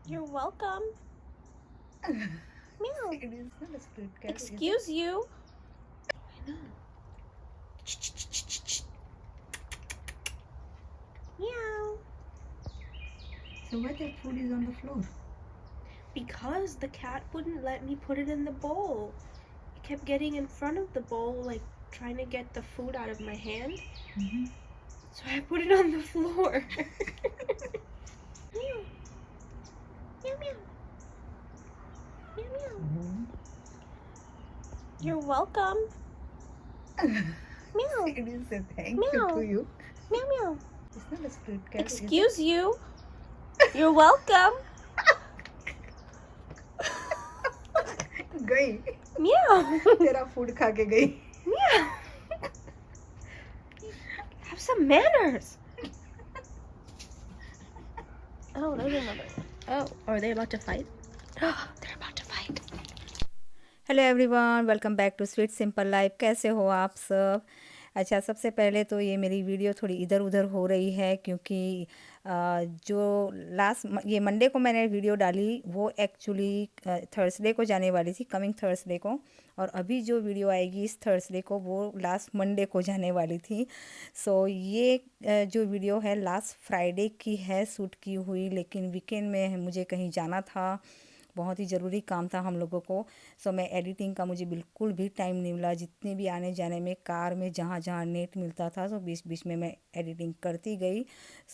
You're welcome. Meow. It is not a street cat. Excuse you. I know. Meow. So why that food is on the floor? Because the cat wouldn't let me put it in the bowl. It kept getting in front of the bowl, like trying to get the food out of my hand. Mm-hmm. So I put it on the floor. Meow. Meow meow. Meow meow. Mm-hmm. You're welcome. Meow. It is a thank Meow. you to you. Meow meow. It's not a street cat. Excuse you. You're welcome. गई Meow. तेरा food खा के गई. Meow. Have some manners. Oh, there's another one. Oh, are they about to fight? They're about to fight. Hello everyone, welcome back to sweet simple life. कैसे हो आप सब? अच्छा, सबसे पहले तो ये मेरी वीडियो थोड़ी इधर उधर हो रही है क्योंकि जो ये मंडे को मैंने वीडियो डाली वो एक्चुअली थर्सडे को जाने वाली थी, कमिंग थर्सडे को. और अभी जो वीडियो आएगी इस थर्सडे को वो लास्ट मंडे को जाने वाली थी. सो ये जो वीडियो है लास्ट फ्राइडे की है शूट की हुई, लेकिन वीकेंड में मुझे कहीं जाना था, बहुत ही ज़रूरी काम था हम लोगों को. सो मैं एडिटिंग का मुझे बिल्कुल भी टाइम नहीं मिला. जितने भी आने जाने में कार में जहाँ जहाँ नेट मिलता था तो बीच बीच में मैं एडिटिंग करती गई.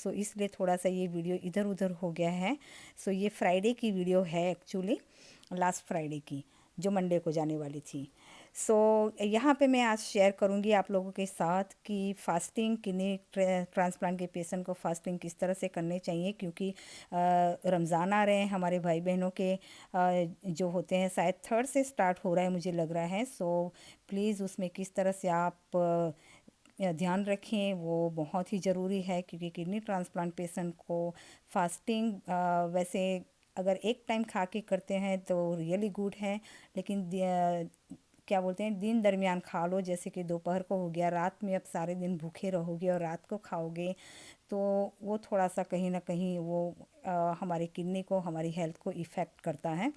सो इसलिए थोड़ा सा ये वीडियो इधर उधर हो गया है. सो ये फ्राइडे की वीडियो है एक्चुअली, लास्ट फ्राइडे की जो मंडे को जाने वाली थी. सो यहाँ पे मैं आज शेयर करूँगी आप लोगों के साथ कि फ़ास्टिंग किडनी ट्रांसप्लांट के पेशेंट को फ़ास्टिंग किस तरह से करने चाहिए, क्योंकि रमज़ान आ रहे हैं हमारे भाई बहनों के, जो होते हैं शायद थर्ड से स्टार्ट हो रहा है मुझे लग रहा है. सो प्लीज़ उसमें किस तरह से आप ध्यान रखें वो बहुत ही ज़रूरी है, क्योंकि किडनी ट्रांसप्लांट पेशेंट को फास्टिंग वैसे अगर एक टाइम खा के करते हैं तो रियली गुड है, लेकिन क्या बोलते हैं दिन दरमियान खा लो, जैसे कि दोपहर को हो गया, रात में अब सारे दिन भूखे रहोगे और रात को खाओगे तो वो थोड़ा सा कहीं ना कहीं वो हमारी किडनी को, हमारी हेल्थ को इफ़ेक्ट करता है.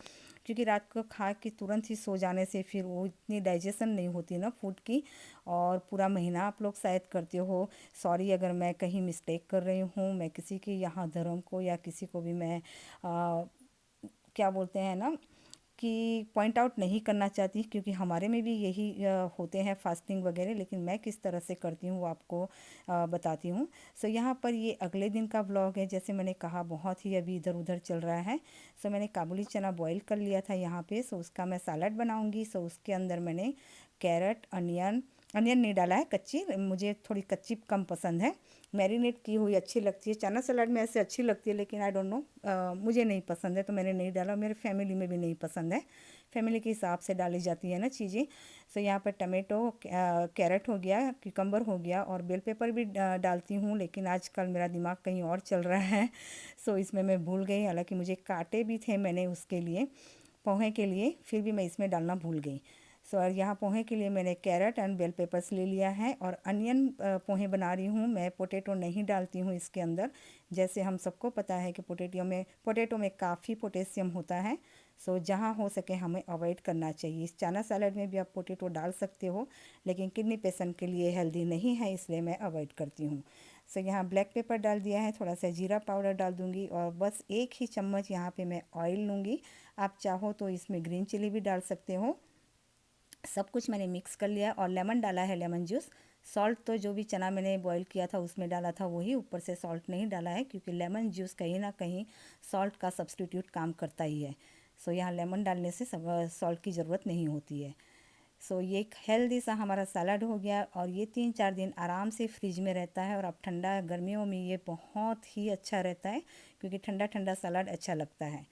क्योंकि रात को खा के तुरंत ही सो जाने से फिर वो इतनी डाइजेशन नहीं होती ना फूड की, और पूरा महीना आप लोग शायद करते हो. सॉरी अगर मैं कहीं मिस्टेक कर रही हूँ, मैं किसी के यहाँ धर्म को या किसी को भी मैं क्या बोलते हैं ना कि पॉइंट आउट नहीं करना चाहती, क्योंकि हमारे में भी यही होते हैं फास्टिंग वगैरह, लेकिन मैं किस तरह से करती हूँ वो आपको बताती हूँ. सो यहाँ पर ये अगले दिन का व्लॉग है. जैसे मैंने कहा बहुत ही अभी इधर उधर चल रहा है. सो मैंने काबुली चना बॉईल कर लिया था यहाँ पे. सो उसका मैं सलाद बनाऊँगी. सो उसके अंदर मैंने कैरेट, अनियन नहीं डाला है, कच्ची, मुझे थोड़ी कच्ची कम पसंद है. मैरिनेट की हुई अच्छी लगती है, चना सलाद में ऐसे अच्छी लगती है, लेकिन आई डोंट नो मुझे नहीं पसंद है तो मैंने नहीं डाला. मेरे फैमिली में भी नहीं पसंद है, फैमिली के हिसाब से डाली जाती है ना चीज़ें. सो यहाँ पर टमाटो, कैरेट हो गया, क्यूकम्बर हो गया, और बेल पेपर भी डालती हूँ, लेकिन आजकल मेरा दिमाग कहीं और चल रहा है. सो इसमें मैं भूल गई, हालांकि मुझे काटे भी थे मैंने उसके लिए, पोहे के लिए, फिर भी मैं इसमें डालना भूल गई. सो और यहाँ पोहे के लिए मैंने कैरेट एंड बेल पेपर्स ले लिया है, और अनियन पोहे बना रही हूँ मैं. पोटैटो नहीं डालती हूँ इसके अंदर, जैसे हम सबको पता है कि पोटैटो में काफ़ी पोटेशियम होता है. सो जहाँ हो सके हमें अवॉइड करना चाहिए. इस चना सैलड में भी आप पोटैटो डाल सकते हो, लेकिन किडनी पेशेंट के लिए हेल्दी नहीं है, इसलिए मैं अवॉइड करती हूँ. सो यहाँ ब्लैक पेपर डाल दिया है, थोड़ा सा जीरा पाउडर डाल दूँगी, और बस एक ही चम्मच यहाँ पे मैं ऑयल लूँगी. आप चाहो तो इसमें ग्रीन चिली भी डाल सकते हो. सब कुछ मैंने मिक्स कर लिया, और लेमन डाला है, लेमन जूस. सॉल्ट तो जो भी चना मैंने बॉईल किया था उसमें डाला था वही, ऊपर से सॉल्ट नहीं डाला है, क्योंकि लेमन जूस कहीं ना कहीं सॉल्ट का सब्स्टिट्यूट काम करता ही है. सो यहाँ लेमन डालने से सब सॉल्ट की ज़रूरत नहीं होती है. सो ये एक हेल्दी सा हमारा सलाद हो गया, और ये 3-4 दिन आराम से फ्रिज में रहता है, और अब ठंडा गर्मियों में ये बहुत ही अच्छा रहता है, क्योंकि ठंडा ठंडा सलाद अच्छा लगता है.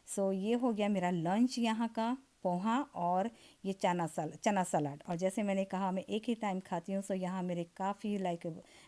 सो ये हो गया मेरा लंच यहाँ का, पोहा और ये चना सलाद. और जैसे मैंने कहा मैं एक ही टाइम खाती हूँ, सो यहाँ मेरे काफ़ी लाइक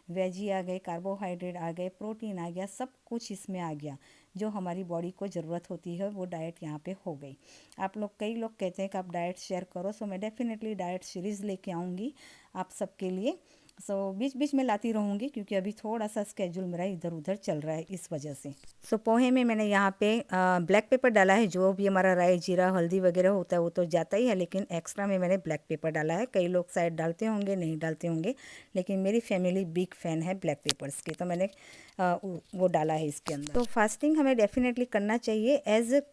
वेजी आ गए, कार्बोहाइड्रेट आ गए, प्रोटीन आ गया, सब कुछ इसमें आ गया जो हमारी बॉडी को ज़रूरत होती है, वो डाइट यहाँ पे हो गई. आप लोग, कई लोग कहते हैं कि आप डाइट शेयर करो, सो मैं डेफिनेटली डाइट सीरीज़ लेके आऊँगी आप सबके लिए. सो बीच बीच में लाती रहूँगी क्योंकि अभी थोड़ा सा स्केड्यूल मेरा इधर उधर चल रहा है इस वजह से। सो पोहे में मैंने यहाँ पे ब्लैक पेपर डाला है। जो भी हमारा राई जीरा हल्दी वगैरह होता है वो तो जाता ही है, लेकिन एक्स्ट्रा में मैंने ब्लैक पेपर डाला है। कई लोग शायद डालते होंगे, नहीं डालते होंगे, लेकिन मेरी फैमिली बिग फ़ैन है ब्लैक पेपर्स की, तो मैंने वो डाला है इसके अंदर। तो फास्टिंग हमें डेफिनेटली करना चाहिए,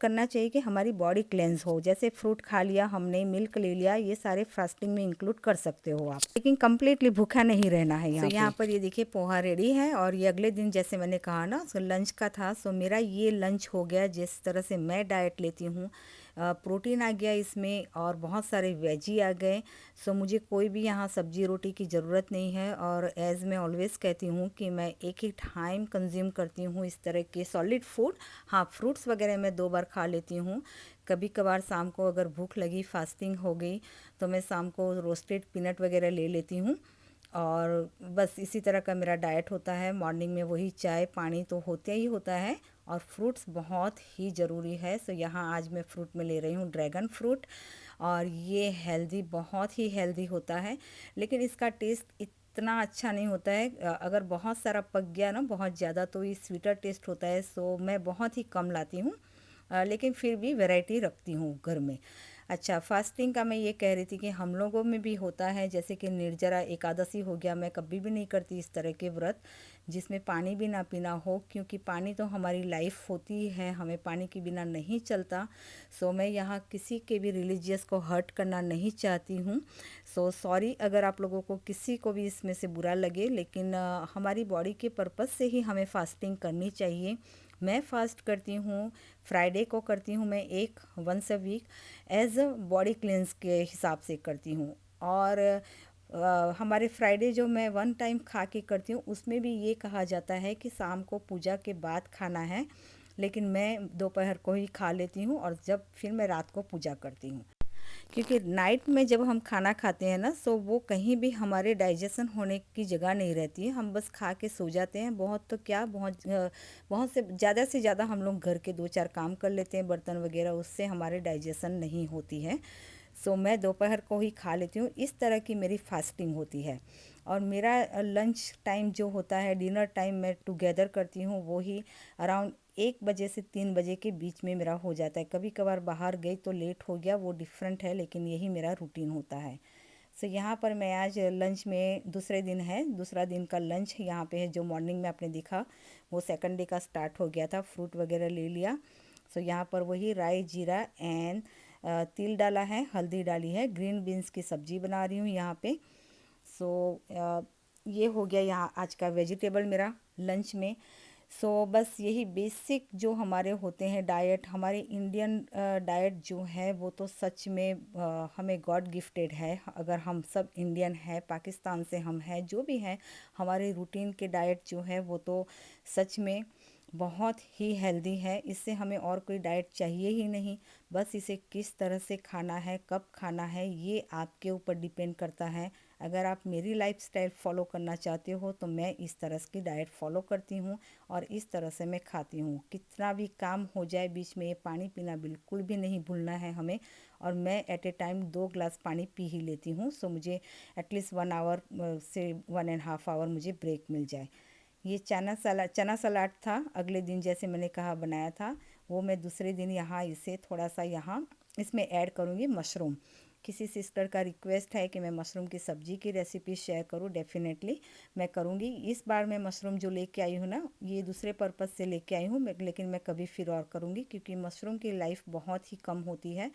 करना चाहिए कि हमारी बॉडी क्लेंस हो। जैसे फ्रूट खा लिया हमने, मिल्क ले लिया, ये सारे फास्टिंग में इंक्लूड कर सकते हो आप, लेकिन कंप्लीटली भूखा नहीं रहना है यहाँ। यहाँ पर ये देखिए पोहा रेडी है, और ये अगले दिन जैसे मैंने कहा ना, सो लंच का था। सो मेरा ये लंच हो गया। जिस तरह से मैं डाइट लेती हूँ, प्रोटीन आ गया इसमें और बहुत सारे वेजी आ गए। सो मुझे कोई भी यहाँ सब्जी रोटी की ज़रूरत नहीं है। और एज़ मैं ऑलवेज़ कहती हूँ कि मैं एक ही टाइम कंज्यूम करती हूँ इस तरह के सॉलिड फूड। हाँ, फ्रूट्स वगैरह मैं 2 बार खा लेती हूँ। कभी कभार शाम को अगर भूख लगी, फास्टिंग हो गई, तो मैं शाम को रोस्टेड पीनट वगैरह ले लेती हूँ। और बस इसी तरह का मेरा डाइट होता है। मॉर्निंग में वही चाय पानी तो होता ही होता है, और फ्रूट्स बहुत ही ज़रूरी है। सो यहाँ आज मैं फ्रूट में ले रही हूँ ड्रैगन फ्रूट, और ये हेल्दी, बहुत ही हेल्दी होता है, लेकिन इसका टेस्ट इतना अच्छा नहीं होता है। अगर बहुत सारा पक गया ना, बहुत ज़्यादा, तो ये स्वीटर टेस्ट होता है। सो मैं बहुत ही कम लाती हूँ, लेकिन फिर भी वैरायटी रखती हूँ घर में। अच्छा, फास्टिंग का मैं ये कह रही थी कि हम लोगों में भी होता है, जैसे कि निर्जरा एकादशी हो गया। मैं कभी भी नहीं करती इस तरह के व्रत जिसमें पानी भी ना पीना हो, क्योंकि पानी तो हमारी लाइफ होती है, हमें पानी के बिना नहीं चलता। सो मैं यहाँ किसी के भी रिलीजियस को हर्ट करना नहीं चाहती हूँ। सो सॉरी अगर आप लोगों को किसी को भी इसमें से बुरा लगे, लेकिन हमारी बॉडी के पर्पज़ से ही हमें फास्टिंग करनी चाहिए। मैं फ़ास्ट करती हूँ, फ्राइडे को करती हूँ मैं एक once a week, as a body cleanse के हिसाब से करती हूँ। और हमारे फ्राइडे जो मैं वन टाइम खा के करती हूँ, उसमें भी ये कहा जाता है कि शाम को पूजा के बाद खाना है, लेकिन मैं दोपहर को ही खा लेती हूँ, और जब फिर मैं रात को पूजा करती हूँ। क्योंकि नाइट में जब हम खाना खाते हैं ना, सो वो कहीं भी हमारे डाइजेशन होने की जगह नहीं रहती है। हम बस खा के सो जाते हैं। बहुत तो क्या, बहुत से ज़्यादा हम लोग घर के 2-4 काम कर लेते हैं, बर्तन वगैरह, उससे हमारे डाइजेशन नहीं होती है। सो मैं दोपहर को ही खा लेती हूँ। इस तरह की मेरी फास्टिंग होती है। और मेरा लंच टाइम जो होता है, डिनर टाइम मैं टुगेदर करती हूँ, वो ही अराउंड 1 बजे से 3 बजे के बीच में मेरा हो जाता है। कभी कभार बाहर गई तो लेट हो गया, वो डिफरेंट है, लेकिन यही मेरा रूटीन होता है। सो यहाँ पर मैं आज लंच में, दूसरे दिन है, दूसरा दिन का लंच यहाँ पे है। जो मॉर्निंग में आपने देखा, वो सेकंड डे का स्टार्ट हो गया था, फ्रूट वगैरह ले लिया। सो यहाँ पर वही राई जीरा एंड तिल डाला है, हल्दी डाली है, ग्रीन बीन्स की सब्जी बना रही हूँ यहाँ पे। सो ये हो गया यहाँ आज का वेजिटेबल मेरा लंच में। सो बस यही बेसिक जो हमारे होते हैं डाइट, हमारे इंडियन डाइट जो है, वो तो सच में हमें गॉड गिफ्टेड है। अगर हम सब इंडियन हैं, पाकिस्तान से हम हैं, जो भी हैं, हमारे रूटीन के डाइट जो है वो तो सच में बहुत ही हेल्दी है। इससे हमें और कोई डाइट चाहिए ही नहीं। बस इसे किस तरह से खाना है, कब खाना है, ये आपके ऊपर डिपेंड करता है। अगर आप मेरी लाइफस्टाइल फॉलो करना चाहते हो, तो मैं इस तरह की डाइट फॉलो करती हूँ, और इस तरह से मैं खाती हूँ। कितना भी काम हो जाए, बीच में ये पानी पीना बिल्कुल भी नहीं भूलना है हमें। और मैं एट ए टाइम 2 ग्लास पानी पी ही लेती हूँ। सो मुझे एटलीस्ट 1 आवर से 1.5 आवर मुझे ब्रेक मिल जाए। ये चना सलाद था, अगले दिन जैसे मैंने कहा बनाया था, वो मैं दूसरे दिन यहाँ इसे थोड़ा सा यहाँ इसमें ऐड करूँगी मशरूम। किसी सिस्टर का रिक्वेस्ट है कि मैं मशरूम की सब्ज़ी की रेसिपी शेयर करूँ, डेफिनेटली मैं करूँगी। इस बार मैं मशरूम जो लेके आई हूँ ना, ये दूसरे पर्पज़ से लेके आई हूँ, लेकिन मैं कभी फिर और करूँगी, क्योंकि मशरूम की लाइफ बहुत ही कम होती है।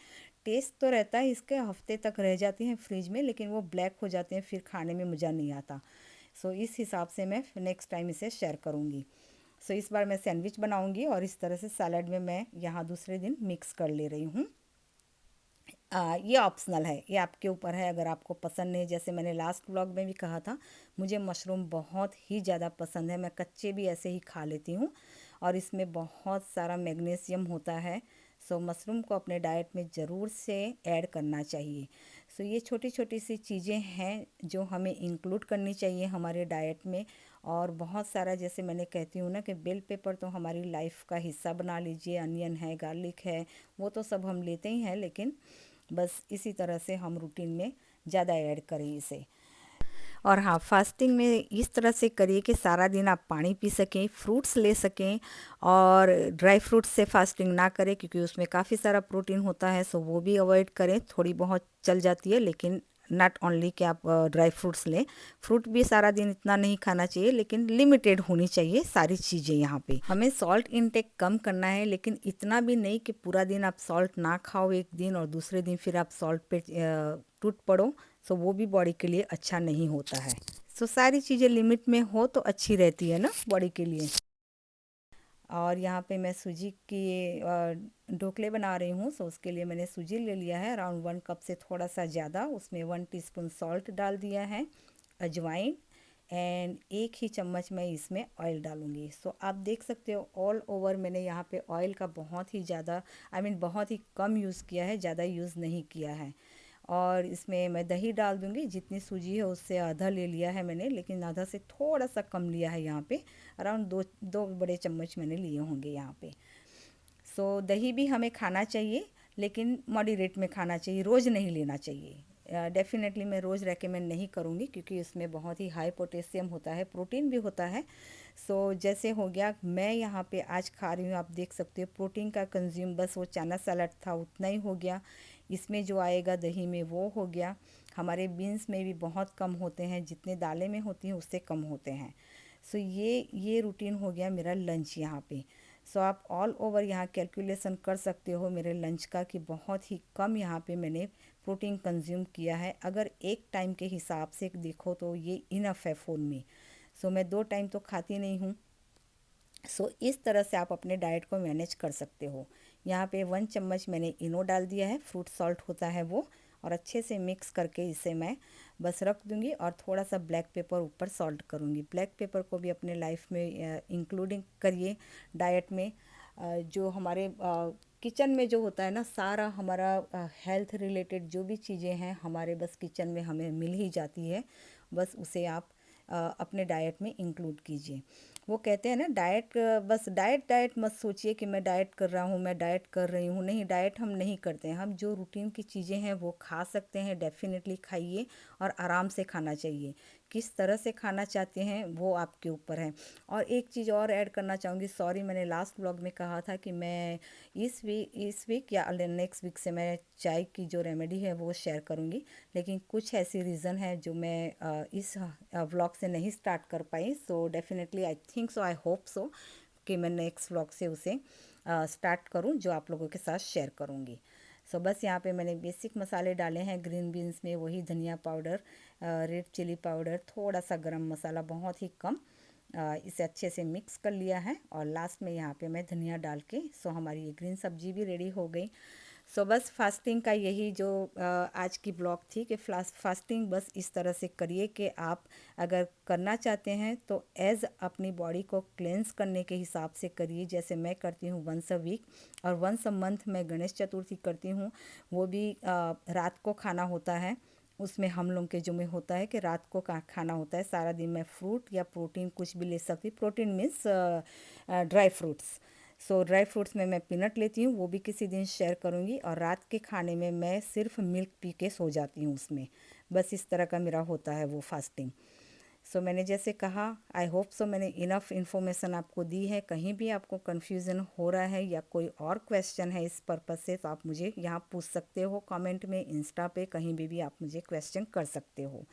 टेस्ट तो रहता है, इसके हफ्ते तक रह जाती हैं फ्रिज में, लेकिन वो ब्लैक हो जाते हैं, फिर खाने में मज़ा नहीं आता। सो इस हिसाब से मैं नेक्स्ट टाइम इसे शेयर करूँगी। सो इस बार मैं सैंडविच बनाऊँगी, और इस तरह से सैलड में मैं यहाँ दूसरे दिन मिक्स कर ले रही हूँ। ये ऑप्शनल है, ये आपके ऊपर है। अगर आपको पसंद नहीं, जैसे मैंने लास्ट व्लॉग में भी कहा था, मुझे मशरूम बहुत ही ज़्यादा पसंद है। मैं कच्चे भी ऐसे ही खा लेती हूँ, और इसमें बहुत सारा मैग्नीशियम होता है। सो मशरूम को अपने डाइट में ज़रूर से ऐड करना चाहिए। सो ये छोटी छोटी सी चीज़ें हैं जो हमें इंक्लूड करनी चाहिए हमारे डाइट में। और बहुत सारा, जैसे मैंने कहती हूँ ना, कि बेल पेपर तो हमारी लाइफ का हिस्सा बना लीजिए, अनियन है, गार्लिक है, वो तो सब हम लेते ही हैं, लेकिन बस इसी तरह से हम रूटीन में ज़्यादा ऐड करें इसे। और हाँ, फास्टिंग में इस तरह से करिए कि सारा दिन आप पानी पी सकें, फ्रूट्स ले सकें, और ड्राई फ्रूट्स से फास्टिंग ना करें क्योंकि उसमें काफ़ी सारा प्रोटीन होता है, सो वो भी अवॉइड करें। थोड़ी बहुत चल जाती है लेकिन नॉट ओनली कि आप ड्राई फ्रूट्स लें। फ्रूट भी सारा दिन इतना नहीं खाना चाहिए, लेकिन लिमिटेड होनी चाहिए सारी चीज़ें। यहाँ पे हमें सॉल्ट इनटेक कम करना है, लेकिन इतना भी नहीं कि पूरा दिन आप सॉल्ट ना खाओ एक दिन और दूसरे दिन फिर आप सॉल्ट पे टूट पड़ो। सो वो भी बॉडी के लिए अच्छा नहीं होता है। सो सारी चीज़ें लिमिट में हो तो अच्छी रहती है ना बॉडी के लिए। और यहाँ पे मैं सूजी की ढोकले बना रही हूँ। सो उसके लिए मैंने सूजी ले लिया है अराउंड 1 कप से थोड़ा सा ज़्यादा। उसमें 1 टीस्पून सॉल्ट डाल दिया है, अजवाइन, एंड 1 ही चम्मच मैं इसमें ऑयल डालूँगी। सो आप देख सकते हो ऑल ओवर मैंने यहाँ पे ऑयल का बहुत ही ज़्यादा बहुत ही कम यूज़ किया है, ज़्यादा यूज़ नहीं किया है। और इसमें मैं दही डाल दूँगी। जितनी सूजी है उससे आधा ले लिया है मैंने, लेकिन आधा से थोड़ा सा कम लिया है यहाँ पे। अराउंड दो बड़े चम्मच मैंने लिए होंगे यहाँ पे। सो दही भी हमें खाना चाहिए, लेकिन मॉडरेट में खाना चाहिए, रोज़ नहीं लेना चाहिए। डेफ़िनेटली मैं रोज़ रेकमेंड नहीं करूँगी क्योंकि उसमें बहुत ही हाई पोटेशियम होता है, प्रोटीन भी होता है। सो जैसे हो गया मैं यहाँ पे आज खा रही हूँ, आप देख सकते हो प्रोटीन का कंज्यूम बस वो चना सलाद था उतना ही हो गया। इसमें जो आएगा दही में वो हो गया। हमारे बीन्स में भी बहुत कम होते हैं, जितने दालें में होती हैं उससे कम होते हैं। सो ये रूटीन हो गया मेरा लंच यहाँ पे। सो आप ऑल ओवर यहाँ कैलकुलेशन कर सकते हो मेरे लंच का कि बहुत ही कम यहाँ पे मैंने प्रोटीन कंज्यूम किया है। अगर एक टाइम के हिसाब से देखो तो ये इनफ है फ़ोन में। सो मैं 2 टाइम तो खाती नहीं हूँ। सो इस तरह से आप अपने डाइट को मैनेज कर सकते हो। यहाँ पे 1 चम्मच मैंने इनो डाल दिया है, फ्रूट सॉल्ट होता है वो, और अच्छे से मिक्स करके इसे मैं बस रख दूँगी। और थोड़ा सा ब्लैक पेपर ऊपर सॉल्ट करूँगी। ब्लैक पेपर को भी अपने लाइफ में इंक्लूडिंग करिए डाइट में। जो हमारे किचन में जो होता है ना, सारा हमारा हेल्थ रिलेटेड जो भी चीज़ें हैं हमारे बस किचन में हमें मिल ही जाती है। बस उसे आप अपने डाइट में इंक्लूड कीजिए। वो कहते हैं ना डाइट, बस डाइट डाइट मत सोचिए कि मैं डाइट कर रहा हूँ, मैं डाइट कर रही हूँ। नहीं, डाइट हम नहीं करते हैं। हम जो रूटीन की चीज़ें हैं वो खा सकते हैं, डेफिनेटली खाइए, और आराम से खाना चाहिए। किस तरह से खाना चाहते हैं वो आपके ऊपर है। और एक चीज़ और ऐड करना चाहूँगी, सॉरी मैंने लास्ट व्लॉग में कहा था कि मैं इस वीक या नेक्स्ट वीक से मैं चाय की जो रेमेडी है वो शेयर करूँगी। लेकिन कुछ ऐसी रीज़न है जो मैं इस व्लॉग से नहीं स्टार्ट कर पाई। So definitely I think so, I hope so कि मैं नेक्स्ट व्लॉग से उसे स्टार्ट करूं, जो आप लोगों के साथ शेयर करूंगी। सो बस यहाँ पे मैंने बेसिक मसाले डाले हैं ग्रीन बीन्स में, वही धनिया पाउडर, रेड चिली पाउडर, थोड़ा सा गरम मसाला, बहुत ही कम। इसे अच्छे से मिक्स कर लिया है, और लास्ट में यहाँ पे मैं धनिया डाल के, सो हमारी ये ग्रीन सब्जी भी रेडी हो गई। सो बस फास्टिंग का यही जो आज की ब्लॉग थी कि फास्टिंग बस इस तरह से करिए कि आप अगर करना चाहते हैं तो एज़ अपनी बॉडी को क्लेंस करने के हिसाब से करिए। जैसे मैं करती हूँ 1 वीक, और 1 मंथ मैं गणेश चतुर्थी करती हूँ। वो भी रात को खाना होता है। उसमें हम लोग के जो में होता है कि रात को खाना होता है। सारा दिन मैं फ्रूट या प्रोटीन कुछ भी ले सकती। Protein means dry fruits. सो ड्राई फ्रूट्स में मैं पीनट लेती हूँ, वो भी किसी दिन शेयर करूँगी। और रात के खाने में मैं सिर्फ मिल्क पी के सो जाती हूँ उसमें। बस इस तरह का मेरा होता है वो फास्टिंग। सो मैंने जैसे कहा, आई होप सो मैंने इनफ इन्फॉर्मेशन आपको दी है। कहीं भी आपको कन्फ्यूज़न हो रहा है या कोई और क्वेश्चन है इस पर्पज़ से, तो आप मुझे यहाँ पूछ सकते हो कमेंट में, इंस्टा पे, कहीं भी आप मुझे क्वेश्चन कर सकते हो।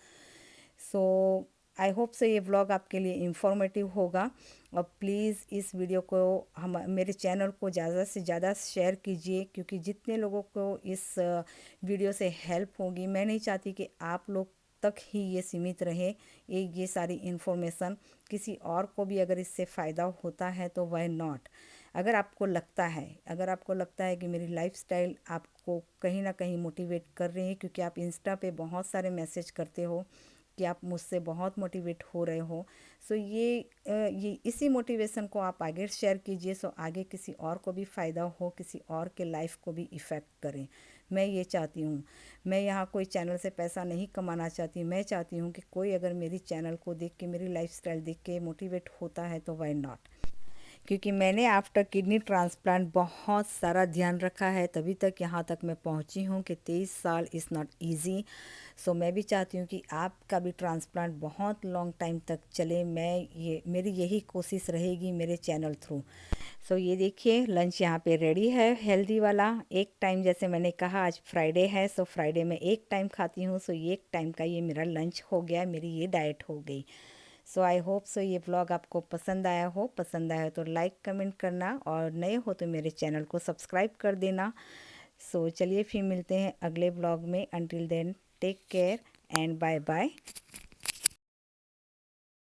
सो आई होप सो ये व्लॉग आपके लिए इंफॉर्मेटिव होगा। और प्लीज़ इस वीडियो को, हम मेरे चैनल को ज़्यादा से ज़्यादा शेयर कीजिए, क्योंकि जितने लोगों को इस वीडियो से हेल्प होगी, मैं नहीं चाहती कि आप लोग तक ही ये सीमित रहे ये सारी इन्फॉर्मेशन। किसी और को भी अगर इससे फ़ायदा होता है तो वाई नॉट। अगर आपको लगता है कि मेरी लाइफस्टाइल आपको कहीं ना कहीं मोटिवेट कर रही है, क्योंकि आप इंस्टा पे बहुत सारे मैसेज करते हो कि आप मुझसे बहुत मोटिवेट हो रहे हो। सो ये इसी मोटिवेशन को आप आगे शेयर कीजिए, सो आगे किसी और को भी फ़ायदा हो, किसी और के लाइफ को भी इफ़ेक्ट करें। मैं ये चाहती हूँ। मैं यहाँ कोई चैनल से पैसा नहीं कमाना चाहती। मैं चाहती हूँ कि कोई अगर मेरी चैनल को देख के, मेरी लाइफस्टाइल देख के मोटिवेट होता है तो वाई नॉट। क्योंकि मैंने आफ्टर किडनी ट्रांसप्लांट बहुत सारा ध्यान रखा है, तभी तक यहाँ तक मैं पहुँची हूँ कि 23 साल इज़ नॉट इजी। सो मैं भी चाहती हूँ कि आपका भी ट्रांसप्लांट बहुत लॉन्ग टाइम तक चले। मेरी यही कोशिश रहेगी मेरे चैनल थ्रू। सो ये देखिए लंच यहाँ पे रेडी है, हेल्दी वाला। एक टाइम, जैसे मैंने कहा आज फ्राइडे है, सो फ्राइडे में एक टाइम खाती हूँ, सो ये एक टाइम का ये मेरा लंच हो गया, मेरी ये डाइट हो गई। सो आई होप सो ये व्लॉग आपको पसंद आया हो। पसंद आया तो लाइक कमेंट करना, और नए हो तो मेरे चैनल को सब्सक्राइब कर देना। सो चलिए फिर मिलते हैं अगले व्लॉग में। Until then take care and bye bye.